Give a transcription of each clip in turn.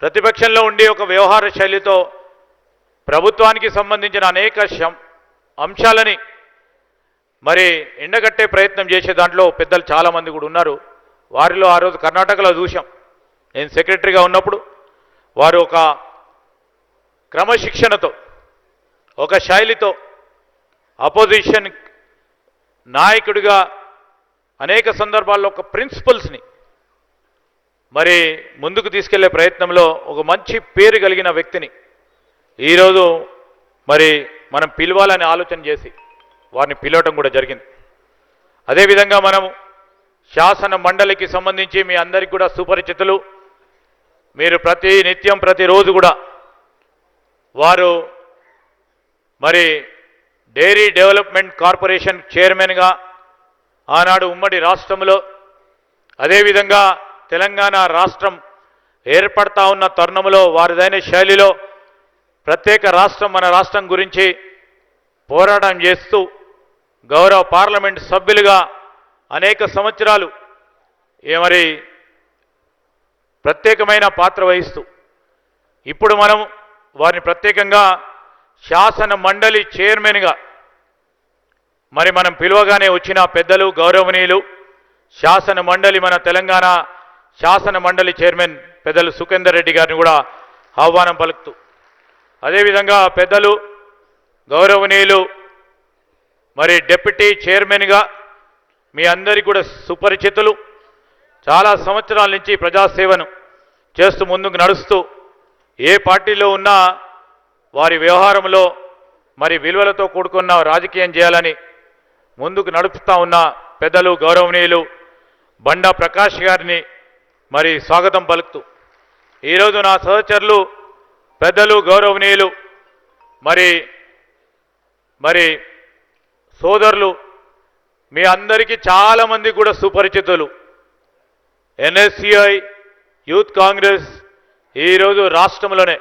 ప్రతిపక్షంలో ఉండి ఒక వ్యవహార శైలితో ప్రభుత్వానికి సంబంధించిన అనేక అంశాలని మరి ఎండగట్టే ప్రయత్నం చేసే దాంట్లో పెద్దలు చాలామంది కూడా ఉన్నారు. వారిలో ఆ రోజు కర్ణాటకలో చూశాం. నేను సెక్రటరీగా ఉన్నప్పుడు వారు ఒక క్రమశిక్షణతో ఒక శైలితో అపోజిషన్ నాయకుడిగా అనేక సందర్భాల్లో ఒక ప్రిన్సిపల్స్ని మరి ముందుకు తీసుకెళ్లే ప్రయత్నంలో ఒక మంచి పేరు కలిగిన వ్యక్తిని ఈరోజు మరి మనం పిలవాలని ఆలోచన చేసి వారిని పిలవటం కూడా జరిగింది. అదేవిధంగా మనము శాసన మండలికి సంబంధించి మీ అందరికీ కూడా సుపరిచితులు. మీరు నిత్యం ప్రతిరోజు కూడా వారు మరి డైరీ డెవలప్మెంట్ కార్పొరేషన్ చైర్మన్గా ఆనాడు ఉమ్మడి రాష్ట్రంలో, అదేవిధంగా తెలంగాణ రాష్ట్రం ఏర్పడతా ఉన్న తరుణంలో వారిదైన శైలిలో ప్రత్యేక రాష్ట్రం మన రాష్ట్రం గురించి పోరాటం చేస్తూ గౌరవ పార్లమెంట్ సభ్యులుగా అనేక సంవత్సరాలు మరి ప్రత్యేకమైన పాత్ర వహిస్తూ ఇప్పుడు మనం వారిని ప్రత్యేకంగా శాసన మండలి చైర్మన్గా మరి మనం పిలువగానే వచ్చిన పెద్దలు గౌరవనీయులు శాసన మండలి మన తెలంగాణ శాసన మండలి చైర్మన్ పెద్దలు సుఖేందర్ రెడ్డి గారిని కూడా ఆహ్వానం పలుకుతూ, అదేవిధంగా పెద్దలు గౌరవనీయులు మరి డిప్యూటీ చైర్మన్గా మీ అందరికీ కూడా సుపరిచితులు, చాలా సంవత్సరాల నుంచి ప్రజాసేవను చేస్తూ ముందుకు నడుస్తూ ఏ పార్టీలో ఉన్నా వారి వ్యవహారంలో మరి విలువలతో కూడుకున్న రాజకీయం చేయాలని ముందుకు నడుపుతా ఉన్న పెద్దలు గౌరవనీయులు బండా ప్రకాష్ గారిని మరి స్వాగతం పలుకుతూ, ఈరోజు నా సహచరులు పెద్దలు గౌరవనీయులు మరి సోదరులు మీ అందరికీ చాలామంది కూడా సుపరిచితులు. ఎన్ఎస్సిఐ యూత్ కాంగ్రెస్ ఈరోజు రాష్ట్రంలోనే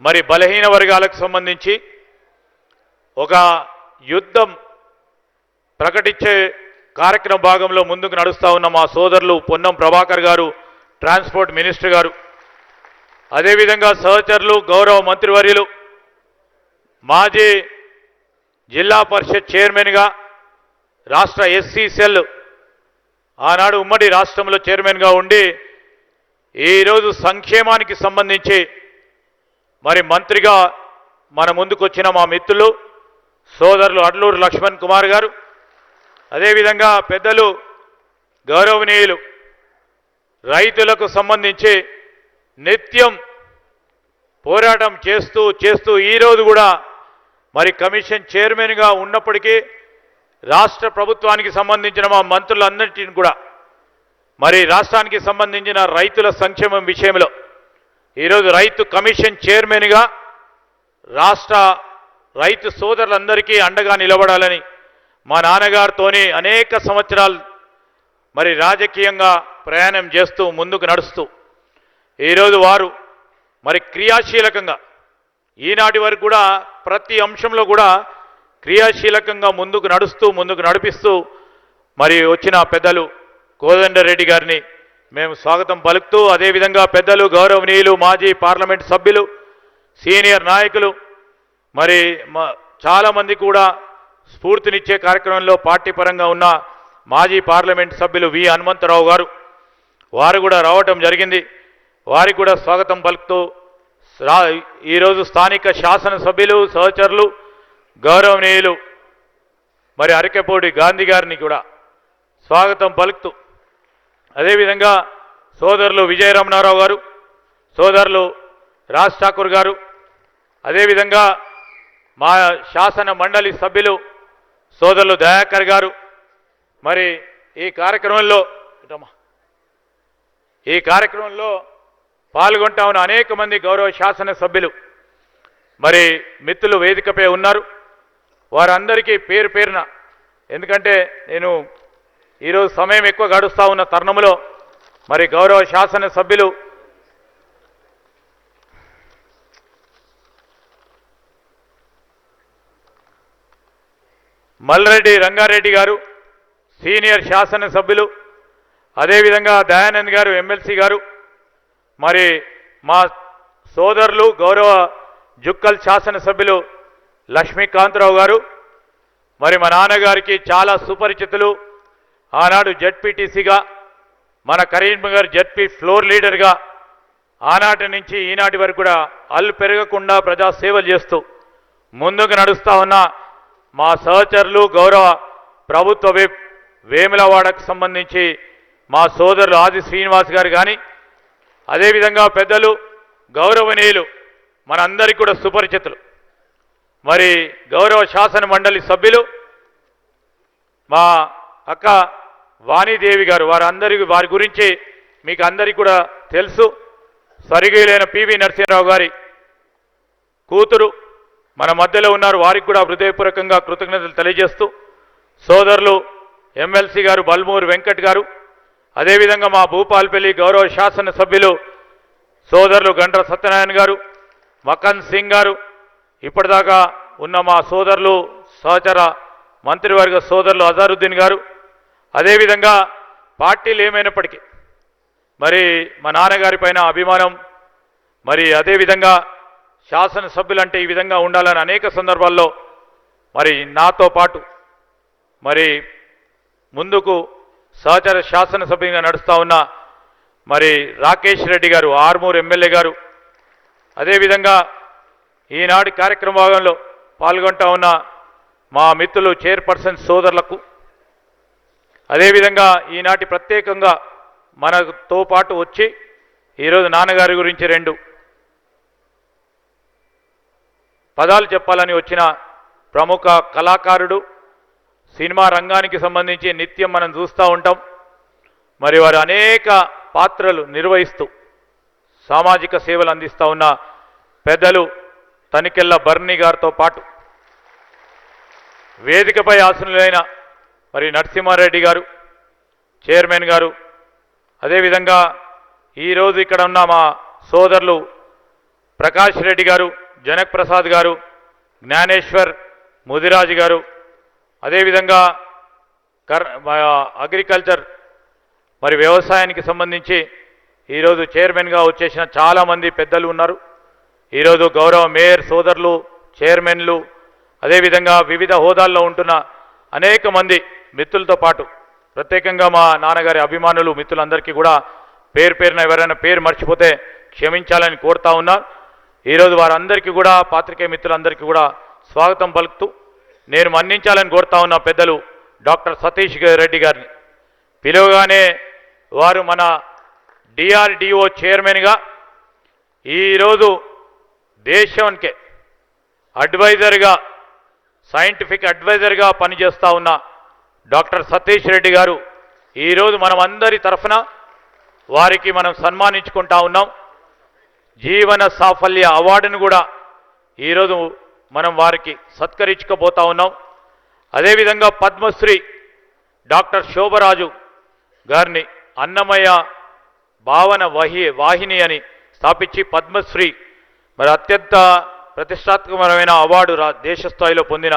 మరి బలహీన వర్గాలకు సంబంధించి ఒక యుద్ధం ప్రకటించే కార్యక్రమ భాగంలో ముందుకు నడుస్తూ ఉన్న మా సోదరులు పొన్నం ప్రభాకర్ గారు, ట్రాన్స్పోర్ట్ మినిస్టర్ గారు, అదేవిధంగా సహచరులు గౌరవ మంత్రివర్యులు మాజీ జిల్లా పరిషత్ చైర్మన్గా రాష్ట్ర ఎస్సీ సెల్ ఆనాడు ఉమ్మడి రాష్ట్రంలో చైర్మన్గా ఉండి ఈరోజు సంక్షేమానికి సంబంధించి మరి మంత్రిగా మన ముందుకు వచ్చిన మా మిత్రులు సోదరులు అడ్లూరు లక్ష్మణ్ కుమార్ గారు, అదేవిధంగా పెద్దలు గౌరవనీయులు రైతులకు సంబంధించి నిత్యం పోరాటం చేస్తూ ఈరోజు కూడా మరి కమిషన్ చైర్మన్గా ఉన్నప్పటికీ రాష్ట్ర ప్రభుత్వానికి సంబంధించిన మా మంత్రులందరినీ కూడా మరి రాష్ట్రానికి సంబంధించిన రైతుల సంక్షేమం విషయంలో ఈరోజు రైతు కమిషన్ చైర్మన్గా రాష్ట్ర రైతు సోదరులందరికీ అండగా నిలబడాలని మా నాన్నగారితోని అనేక సంవత్సరాలు మరి రాజకీయంగా ప్రయాణం చేస్తూ ముందుకు నడుస్తూ ఈరోజు వారు మరి క్రియాశీలకంగా ఈనాటి వరకు కూడా ప్రతి అంశంలో కూడా క్రియాశీలకంగా ముందుకు నడిపిస్తూ మరి వచ్చిన పెద్దలు కోదండరెడ్డి గారిని మేము స్వాగతం పలుకుతూ, అదేవిధంగా పెద్దలు గౌరవనీయులు మాజీ పార్లమెంట్ సభ్యులు సీనియర్ నాయకులు మరి చాలామంది కూడా స్ఫూర్తినిచ్చే కార్యక్రమంలో పార్టీ పరంగా ఉన్న మాజీ పార్లమెంట్ సభ్యులు వి హనుమంతరావు గారు వారు కూడా రావటం జరిగింది. వారికి కూడా స్వాగతం పలుకుతూ ఈరోజు స్థానిక శాసనసభ్యులు సహచరులు గౌరవనీయులు మరి అరకెపూడి గాంధీ గారిని కూడా స్వాగతం పలుకుతూ, అదేవిధంగా సోదరులు విజయరమణారావు గారు, సోదరులు రాజ్ ఠాకూర్ గారు, అదేవిధంగా మా శాసన మండలి సభ్యులు సోదరులు దయాకర్ గారు మరి ఈ కార్యక్రమంలో పాల్గొంటా ఉన్న అనేక మంది గౌరవ శాసన సభ్యులు మరి మిత్రులు వేదికపై ఉన్నారు. వారందరికీ పేరు పేరున, ఎందుకంటే నేను ఈరోజు సమయం ఎక్కువ గడుస్తూ ఉన్న తరుణంలో మరి గౌరవ శాసన సభ్యులు మల్రెడ్డి రంగారెడ్డి గారు సీనియర్ శాసనసభ్యులు, అదేవిధంగా దయానంద్ గారు ఎమ్మెల్సీ గారు, మరి మా సోదరులు గౌరవ జుక్కల్ శాసనసభ్యులు లక్ష్మీకాంతరావు గారు, మరి మా నాన్నగారికి చాలా సుపరిచితులు, ఆనాడు జెడ్పీటీసీగా మన కరీంనగర్ జెడ్పీ ఫ్లోర్ లీడర్గా ఆనాటి నుంచి ఈనాటి వరకు కూడా అల్లు పెరగకుండా ప్రజాసేవలు చేస్తూ ముందుకు నడుస్తూ ఉన్న మా సహచరులు గౌరవ ప్రభుత్వ విప్ వేములవాడకు సంబంధించి మా సోదరులు ఆది శ్రీనివాస్ గారు కానీ, అదేవిధంగా పెద్దలు గౌరవనీయులు మనందరికీ కూడా సుపరిచితులు మరి గౌరవ శాసన మండలి సభ్యులు మా అక్క వాణీదేవి గారు, వారి గురించి మీకు అందరికీ కూడా తెలుసు. స్వర్గీయులైన పివి నరసింహరావు గారి కూతురు మన మధ్యలో ఉన్నారు. వారికి కూడా హృదయపూర్వకంగా కృతజ్ఞతలు తెలియజేస్తూ సోదరులు ఎమ్మెల్సీ గారు బల్మూరు వెంకట్ గారు, అదేవిధంగా మా భూపాల్పల్లి గౌరవ శాసనసభ్యులు సోదరులు గండ్ర సత్యనారాయణ గారు, మకన్ సింగ్ గారు, ఇప్పటిదాకా ఉన్న మా సోదరులు సహచర మంత్రివర్గ సోదరులు అజారుద్దీన్ గారు, అదేవిధంగా పార్టీలు ఏమైనప్పటికీ మరి మా నాన్నగారి పైన అభిమానం, మరి అదేవిధంగా శాసనసభ్యులంటే ఈ విధంగా ఉండాలని అనేక సందర్భాల్లో మరి నాతో పాటు మరి ముందుకు సహచర శాసనసభ్యుగా నడుస్తూ ఉన్న మరి రాకేష్ రెడ్డి గారు, ఆర్మూర్ ఎమ్మెల్యే గారు, అదేవిధంగా ఈనాటి కార్యక్రమ భాగంలో పాల్గొంటూ ఉన్న మా మిత్రులు చైర్పర్సన్ సోదరులకు, అదేవిధంగా ఈనాటి ప్రత్యేకంగా మనతో పాటు వచ్చి ఈరోజు నాన్నగారి గురించి 2 పదాలు చెప్పాలని వచ్చిన ప్రముఖ కళాకారుడు, సినిమా రంగానికి సంబంధించి నిత్యం మనం చూస్తూ ఉంటాం. మరి వారు అనేక పాత్రలు నిర్వహిస్తూ సామాజిక సేవలు అందిస్తూ ఉన్న పెద్దలు తనికెళ్ళ బర్నీ గారితో పాటు వేదికపై ఆసనులైన మరి నరసింహారెడ్డి గారు చైర్మన్ గారు, అదేవిధంగా ఈరోజు ఇక్కడ ఉన్న మా సోదరులు ప్రకాష్ రెడ్డి గారు, జనక్ ప్రసాద్ గారు, జ్ఞానేశ్వర్ ముదిరాజు గారు, అదేవిధంగా అగ్రికల్చర్ మరి వ్యవసాయానికి సంబంధించి ఈరోజు చైర్మన్గా వచ్చేసిన చాలామంది పెద్దలు ఉన్నారు. ఈరోజు గౌరవ మేయర్ సోదరులు, చైర్మన్లు, అదేవిధంగా వివిధ హోదాల్లో ఉంటున్న అనేక మంది మిత్రులతో పాటు ప్రత్యేకంగా మా నాన్నగారి అభిమానులు మిత్రులందరికీ కూడా పేరు పేరున ఎవరైనా పేరు మర్చిపోతే క్షమించాలని కోరుతా ఉన్నా. ఈరోజు వారందరికీ కూడా పాత్రికేయ మిత్రులందరికీ కూడా స్వాగతం పలుకుతూ నేను మన్నించాలని కోరుతా ఉన్న పెద్దలు డాక్టర్ సతీష్ రెడ్డి గారిని పిలువగానే వారు మన డిఆర్డిఓ చైర్మన్గా ఈరోజు దేశానికే అడ్వైజర్గా సైంటిఫిక్ అడ్వైజర్గా పనిచేస్తూ ఉన్న డాక్టర్ సతీష్ రెడ్డి గారు ఈరోజు మనం అందరి తరఫున వారికి మనం సన్మానించుకుంటా ఉన్నాం. జీవన సాఫల్య అవార్డును కూడా ఈరోజు మనం వారికి సత్కరించుకోబోతా ఉన్నాం. అదేవిధంగా పద్మశ్రీ డాక్టర్ శోభరాజు గారిని అన్నమయ్య భావన వాహిని అని స్థాపించి పద్మశ్రీ మరి అత్యంత ప్రతిష్టాత్మకమైన అవార్డు దేశ స్థాయిలో పొందిన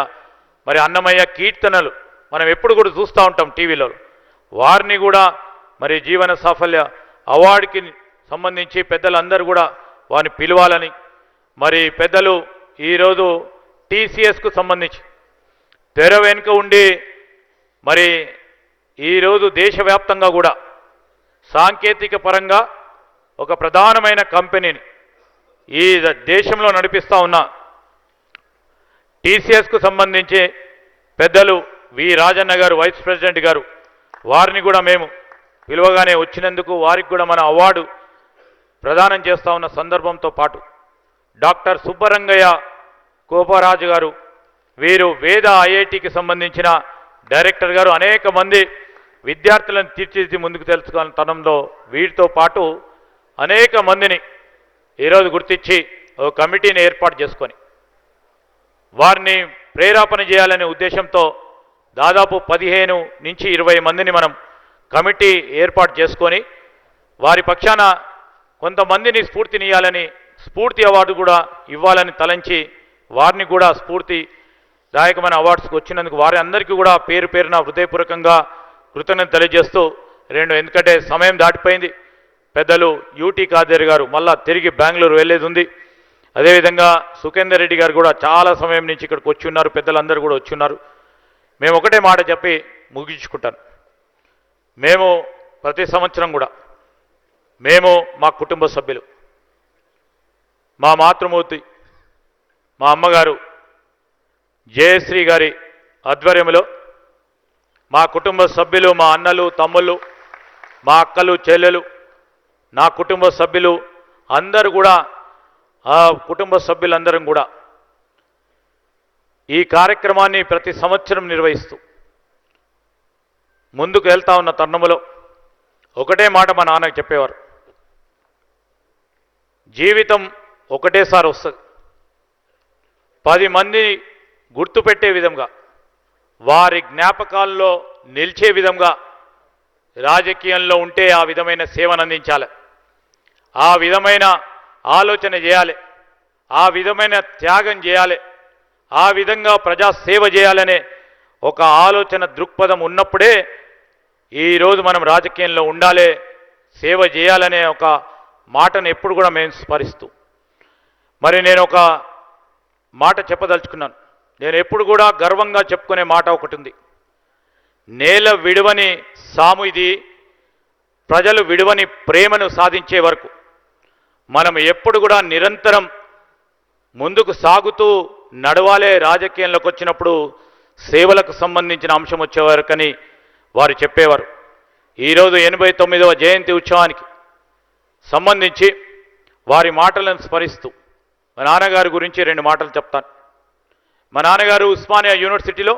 మరి అన్నమయ్య కీర్తనలు మనం ఎప్పుడు కూడా చూస్తూ ఉంటాం టీవీలో. వారిని కూడా మరి జీవన సాఫల్య అవార్డుకి సంబంధించి పెద్దలందరూ కూడా వారిని పిలవాలని మరి పెద్దలు ఈరోజు టీసీఎస్కు సంబంధించి తెర వెనుక ఉండి మరి ఈరోజు దేశవ్యాప్తంగా కూడా సాంకేతిక పరంగా ఒక ప్రధానమైన కంపెనీని ఈ దేశంలో నడిపిస్తూ ఉన్న టీసీఎస్కు సంబంధించి పెద్దలు వి రాజన్న గారు వైస్ ప్రెసిడెంట్ గారు వారిని కూడా మేము పిలువగానే వచ్చినందుకు వారికి కూడా మన అవార్డు ప్రదానం చేస్తూ ఉన్న సందర్భంతో పాటు డాక్టర్ సుబ్బరంగయ్య కోపరాజు గారు వీరు వేద ఐఐటికి సంబంధించిన డైరెక్టర్ గారు అనేక మంది విద్యార్థులను తీర్చిదిద్ది ముందుకు తెలుసుకున్న తనంలో వీరితో పాటు అనేక మందిని ఈరోజు గుర్తించి ఒక కమిటీని ఏర్పాటు చేసుకొని వారిని ప్రేరేపణ చేయాలనే ఉద్దేశంతో దాదాపు 15 నుంచి 20 మందిని మనం కమిటీ ఏర్పాటు చేసుకొని వారి పక్షాన కొంతమందిని స్ఫూర్తినియాలని స్ఫూర్తి అవార్డు కూడా ఇవ్వాలని తలంచి వారిని కూడా స్ఫూర్తిదాయకమైన అవార్డ్స్కి వచ్చినందుకు వారి అందరికీ కూడా పేరు పేరున హృదయపూర్వకంగా కృతజ్ఞత తెలియజేస్తూ ఎందుకంటే సమయం దాటిపోయింది పెద్దలు యూటీ ఖాదర్ గారు మళ్ళా తిరిగి బెంగళూరు వెళ్ళేది ఉంది. అదేవిధంగా సుఖేందర్ రెడ్డి గారు కూడా చాలా సమయం నుంచి ఇక్కడికి వచ్చి ఉన్నారు, పెద్దలందరూ కూడా వచ్చి ఉన్నారు. మేము ఒకటే మాట చెప్పి ముగించుకుంటాను. మేము ప్రతి సంవత్సరం కూడా మేము మా కుటుంబ సభ్యులు, మా మాతృమూర్తి, మా అమ్మగారు జయశ్రీ గారి ఆధ్వర్యంలో మా కుటుంబ సభ్యులు, మా అన్నలు తమ్ముళ్ళు, మా అక్కలు చెల్లెలు, నా కుటుంబ సభ్యులు అందరూ కూడా, ఆ కుటుంబ సభ్యులందరం కూడా ఈ కార్యక్రమాన్ని ప్రతి సంవత్సరం నిర్వహిస్తూ ముందుకు వెళ్తా ఉన్న తరుణంలో ఒకటే మాట మా నాన్నకు చెప్పేవారు, జీవితం ఒకటేసారి వస్తుంది. 10 మంది గుర్తుపెట్టే విధంగా, వారి జ్ఞాపకాల్లో నిలిచే విధంగా రాజకీయంలో ఉంటే ఆ విధమైన సేవను అందించాలి, ఆ విధమైన ఆలోచన చేయాలి, ఆ విధమైన త్యాగం చేయాలి, ఆ విధంగా ప్రజాసేవ చేయాలనే ఒక ఆలోచన దృక్పథం ఉన్నప్పుడే ఈరోజు మనం రాజకీయంలో ఉండాలి, సేవ చేయాలనే ఒక మాటను ఎప్పుడు కూడా మేము స్మరిస్తూ, మరి నేను ఒక మాట చెప్పదలుచుకున్నాను. నేను ఎప్పుడు కూడా గర్వంగా చెప్పుకునే మాట ఒకటి ఉంది, నేల విడువని సాము ఇది, ప్రజలు విడువని ప్రేమను సాధించే వరకు మనం ఎప్పుడు కూడా నిరంతరం ముందుకు సాగుతూ నడవాలే. రాజకీయంలోకి వచ్చినప్పుడు సేవలకు సంబంధించిన అంశం వచ్చేవారకని వారు చెప్పేవారు. ఈరోజు 89వ జయంతి ఉత్సవానికి సంబంధించి వారి మాటలను స్మరిస్తూ మా నాన్నగారి గురించి 2 మాటలు చెప్తాను. మా నాన్నగారు ఉస్మానియా యూనివర్సిటీలో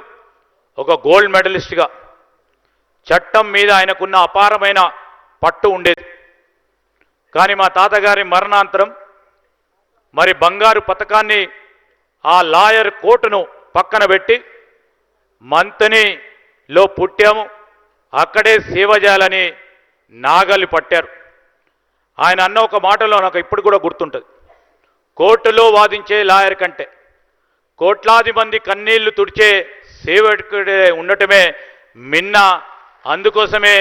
ఒక గోల్డ్ మెడలిస్ట్గా, చట్టం మీద ఆయనకున్న అపారమైన పట్టు ఉండేది. కానీ మా తాతగారి మరణాంతరం మరి బంగారు పథకాన్ని, ఆ లాయర్ కోర్టును పక్కన పెట్టి మంతనిలో పుట్టాము, అక్కడే సేవ చేయాలని నాగలి పట్టారు. ఆయన అన్న ఒక మాటలో నాకు ఇప్పుడు కూడా గుర్తుంటుంది, కోర్టులో వాదించే లాయర్ కంటే కోట్లాది మంది కన్నీళ్లు తుడిచే సేవకుడే ఉండటమే మిన్న. అందుకోసమే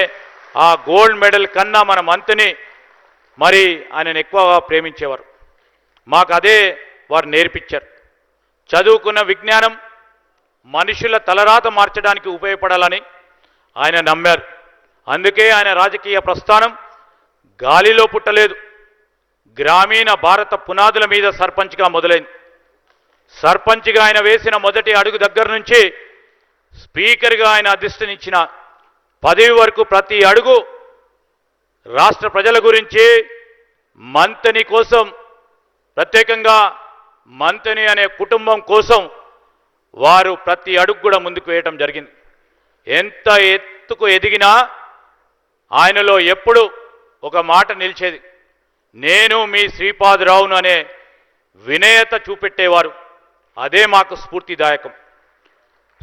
ఆ గోల్డ్ మెడల్ కన్నా మన మంత్ని మరి ఆయనను ఎక్కువగా ప్రేమించేవారు. మాకు అదే వారు నేర్పించారు. చదువుకున్న విజ్ఞానం మనుషుల తలరాత మార్చడానికి ఉపయోగపడాలని ఆయన నమ్మారు. అందుకే ఆయన రాజకీయ ప్రస్థానం గాలిలో పుట్టలేదు, గ్రామీణ భారత పునాదుల మీద సర్పంచ్గా మొదలైంది. సర్పంచ్గా ఆయన వేసిన మొదటి అడుగు దగ్గర నుంచి స్పీకర్గా ఆయన అధిష్ఠించిన పదవి వరకు ప్రతి అడుగు రాష్ట్ర ప్రజల గురించి, మంతని కోసం, ప్రత్యేకంగా మంతని అనే కుటుంబం కోసం వారు ప్రతి అడుగు కూడా ముందుకు వేయటం జరిగింది. ఎంత ఎత్తుకు ఎదిగినా ఆయనలో ఎప్పుడు ఒక మాట నిలిచేది, నేను మీ శ్రీపాదరావును అనే వినయత చూపెట్టేవారు. అదే మాకు స్ఫూర్తిదాయకం.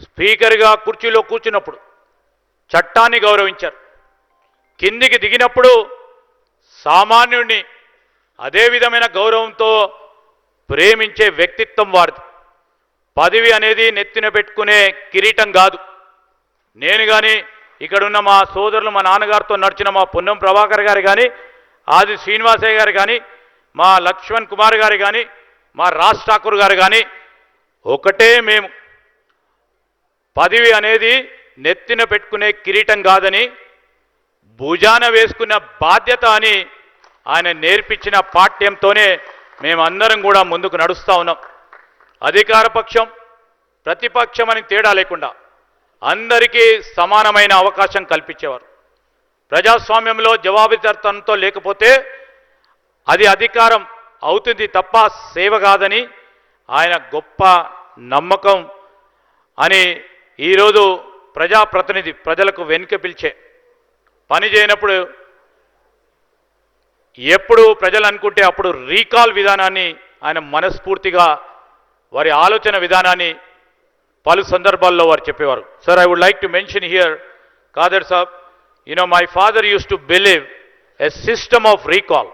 స్పీకర్గా కుర్చీలో కూర్చున్నప్పుడు చట్టాన్ని గౌరవించారు, కిందికి దిగినప్పుడు సామాన్యుడిని అదే విధమైన గౌరవంతో ప్రేమించే వ్యక్తిత్వం వారిది. పదవి అనేది నెత్తిన పెట్టుకునే కిరీటం కాదు. నేను కానీ, ఇక్కడున్న మా సోదరులు, మా నాన్నగారితో నడిచిన మా పొన్నం ప్రభాకర్ గారు కానీ, ఆది శ్రీనివాసయ్య గారు కానీ, మా లక్ష్మణ్ కుమార్ గారు కానీ, మా రాజ్ ఠాకూర్ గారు కానీ ఒకటే, మేము పదవి అనేది నెత్తిన పెట్టుకునే కిరీటం కాదని, భుజాన వేసుకున్న బాధ్యత అని ఆయన నేర్పించిన పాఠ్యంతోనే మేమందరం కూడా ముందుకు నడుస్తూ ఉన్నాం. అధికార పక్షం ప్రతిపక్షం అని తేడా లేకుండా అందరికీ సమానమైన అవకాశం కల్పించేవారు. ప్రజాస్వామ్యంలో జవాబుదారీతనంతో లేకపోతే అది అధికారం అవుతుంది తప్ప సేవ కాదని ఆయన గొప్ప నమ్మకం. అని ఈరోజు ప్రజాప్రతినిధి ప్రజలకు వెనుక పిలిచే పని చేయనప్పుడు ఎప్పుడు ప్రజలు అనుకుంటే అప్పుడు రీకాల్ విధానాన్ని ఆయన మనస్ఫూర్తిగా వారి ఆలోచన విధానాన్ని పలు సందర్భాల్లో వారు చెప్పేవారు. Sir, I would like to mention here, Khader Saab, my father used to believe a system of recall.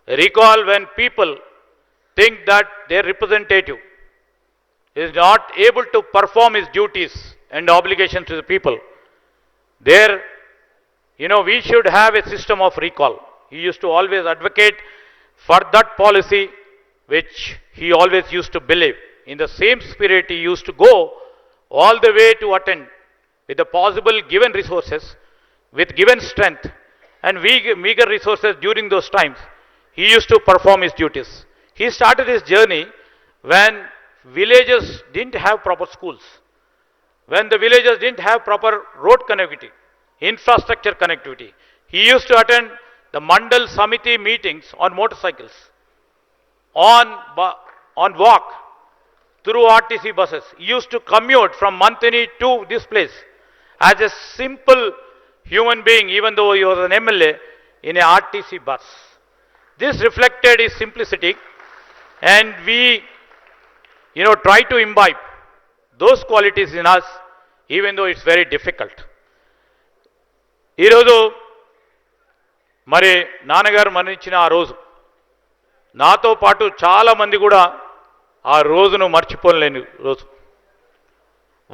Recall when people think that their representative is not able to perform his duties and obligations to the people. There, we should have a system of recall. He used to always advocate for that policy which he always used to believe. In the same spirit, he used to go all the way to attend with the possible given resources, with given strength and meager resources during those times. He used to perform his duties. He started his journey when villages didn't have proper schools, when the villages didn't have proper road connectivity, infrastructure connectivity. He used to attend the Mandal Samiti meetings on motorcycles, on walk, through RTC buses. He used to commute from Mantini to this place as a simple human being, even though he was an MLA, in a RTC bus. This reflected his simplicity, and we, try to imbibe those qualities in us, even though it's very difficult. ఈరోజు మరి నాన్నగారు మరణించిన ఆ రోజు నాతో పాటు చాలామంది కూడా ఆ రోజును మర్చిపోలేని రోజు.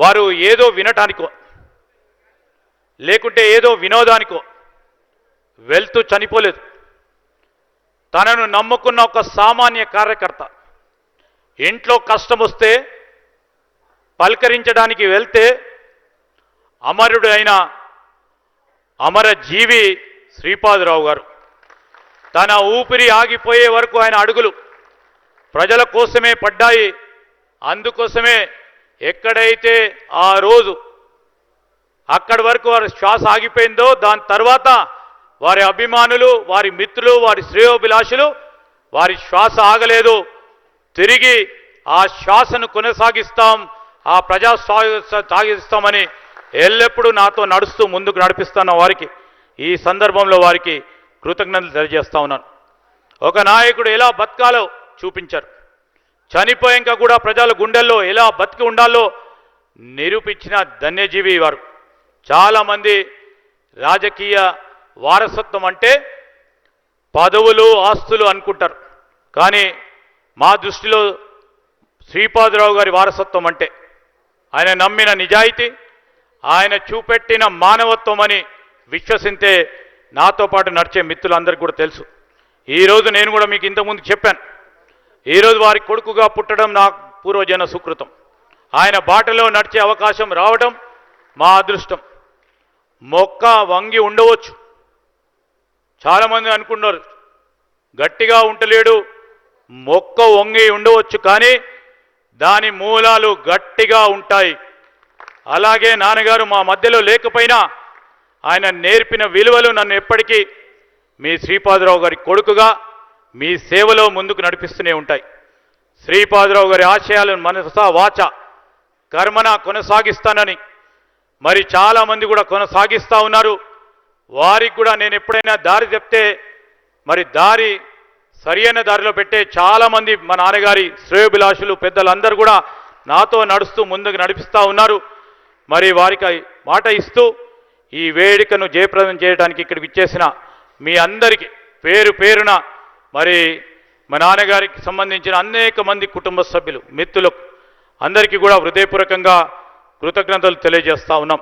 వారు ఏదో వినటానికో లేకుంటే ఏదో వినోదానికో వెళ్తూ చనిపోలేదు. తనను నమ్ముకున్న ఒక సామాన్య కార్యకర్త ఇంట్లో కష్టం వస్తే పలకరించడానికి వెళ్తే అమరుడు అయిన అమరజీవి శ్రీపాదరావు గారు తన ఊపిరి ఆగిపోయే వరకు ఆయన అడుగులు ప్రజల కోసమే పడ్డాయి. అందుకోసమే ఎక్కడైతే ఆ రోజు అక్కడి వరకు వారి శ్వాస ఆగిపోయిందో దాని తర్వాత వారి అభిమానులు, వారి మిత్రులు, వారి శ్రేయోభిలాషులు వారి శ్వాస ఆగలేదు. తిరిగి ఆ శ్వాసను కొనసాగిస్తాం, ఆ ప్రజా సాగిస్తామని ఎల్లప్పుడూ నాతో నడుస్తూ ముందుకు నడిపిస్తున్న వారికి ఈ సందర్భంలో వారికి కృతజ్ఞతలు తెలియజేస్తా ఉన్నాను. ఒక నాయకుడు ఎలా బతకాలో చూపించారు. చనిపోయాక కూడా ప్రజల గుండెల్లో ఎలా బతికి ఉండాలో నిరూపించిన ధన్యజీవి వారు. చాలామంది రాజకీయ వారసత్వం అంటే పదవులు, ఆస్తులు అనుకుంటారు. కానీ మా దృష్టిలో శ్రీపాదరావు గారి వారసత్వం అంటే ఆయన నమ్మిన నిజాయితీ, ఆయన చూపెట్టిన మానవత్వం అని విశ్వసించే నాతో పాటు నడిచే మిత్రులందరికీ కూడా తెలుసు. ఈరోజు నేను కూడా మీకు ఇంతకుముందు చెప్పాను, ఈరోజు వారి కొడుకుగా పుట్టడం నా పూర్వజన సుకృతం. ఆయన బాటలో నడిచే అవకాశం రావడం మా అదృష్టం. మొక్క వంగి ఉండవచ్చు, చాలామంది అనుకున్నారు గట్టిగా ఉండలేడు, మొక్క వంగి ఉండవచ్చు, కానీ దాని మూలాలు గట్టిగా ఉంటాయి. అలాగే నాన్నగారు మా మధ్యలో లేకపోయినా ఆయన నేర్పిన విలువలు నన్ను ఎప్పటికీ మీ శ్రీపాదరావు గారి కొడుకుగా మీ సేవలో ముందుకు నడిపిస్తూనే ఉంటాయి. శ్రీపాదరావు గారి ఆశయాలను మనస వాచ కర్మన కొనసాగిస్తానని మరి చాలామంది కూడా కొనసాగిస్తూ ఉన్నారు. వారికి కూడా నేను ఎప్పుడైనా దారి చెప్తే మరి దారి సరియైన దారిలో పెట్టే చాలామంది మా నాన్నగారి శ్రేయోభిలాషులు పెద్దలందరూ కూడా నాతో నడుస్తూ ముందుకు నడిపిస్తూ ఉన్నారు. మరి వారికి మాట ఇస్తూ ఈ వేడుకను జయప్రదం చేయడానికి ఇక్కడికి ఇచ్చేసిన మీ అందరికీ పేరు పేరున మరి మా నాన్నగారికి సంబంధించిన అనేక మంది కుటుంబ సభ్యులు, మిత్రులకు అందరికీ కూడా హృదయపూర్వకంగా కృతజ్ఞతలు తెలియజేస్తా ఉన్నాం.